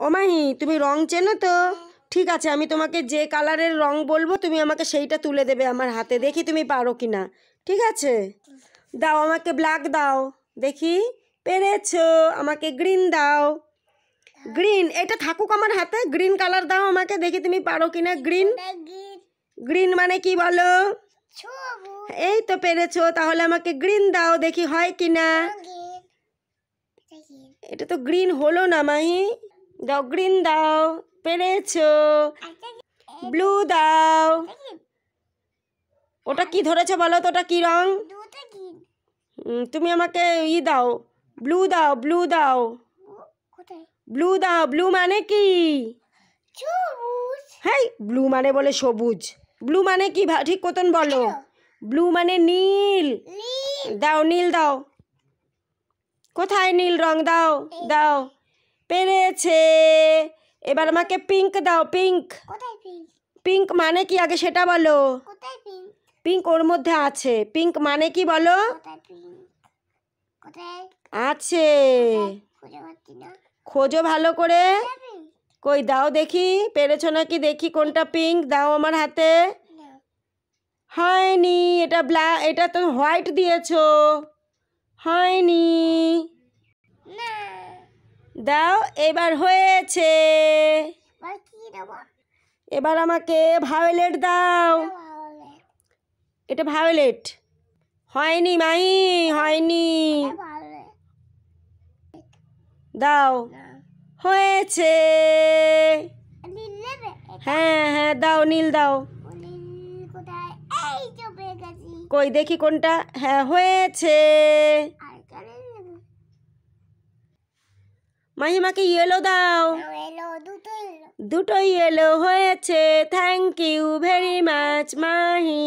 ও মাহি, তুমি রং চেনো তো? ঠিক আছে, আমি তোমাকে যে কালারের রং বলবো তুমি আমাকে সেইটা তুলে দেবে আমার হাতে, দেখি তুমি পারো কি না। ঠিক আছে, দাও আমাকে ব্ল্যাক দাও, দেখি পেরেছো। আমাকে গ্রিন দাও, গ্রিন, এটা থাকুক আমার হাতে। গ্রিন কালার দাও আমাকে, দেখি তুমি পারো কি না। গ্রিন, গ্রিন মানে কি বলো? এই তো পেরেছো, তাহলে আমাকে গ্রিন দাও, দেখি হয় কি না। এটা তো গ্রিন হলো না মাহি। দাও গ্রিন দাও, পেরেছো। ব্লু দাও। ওটা কি ধরেছো বলো তো, ওটা কি রং? তুমি আমাকে দাও, ব্লু দাও, ব্লু দাও, ব্লু দাও। ব্লু মানে কি? হ্যাঁ, ব্লু মানে বলে সবুজ। ব্লু মানে কি ঠিক মতন বলো। ব্লু মানে নীল। দাও নীল দাও। কোথায় নীল রং? দাও দাও, পেরেছে। এবার আমাকে পিঙ্ক দাও, পিঙ্ক। পিঙ্ক মানে কি আগে সেটা বলো। পিঙ্ক ওর মধ্যে আছে। পিঙ্ক মানে কি বলো? আছে, খোঁজো ভালো করে। কই দাও দেখি, পেরেছো নাকি দেখি। কোনটা পিঙ্ক? দাও আমার হাতে। হয়নি, এটা ব্ল্যাক, এটা তো হোয়াইট দিয়েছো। হয়নি, দাও। এবার হয়েছে। এবার আমাকে ভায়োলেট দাও। এটা ভায়োলেট। হয়নি মাই, হয়নি। দাও, হয়েছে। হ্যাঁ হ্যাঁ, দাও নীল দাও। কই দেখি কোনটা। হ্যাঁ হয়েছে। মাহিমাকে ইয়েলো দাও। দুটো ইয়েলো হয়েছে। Thank you very much Mahi.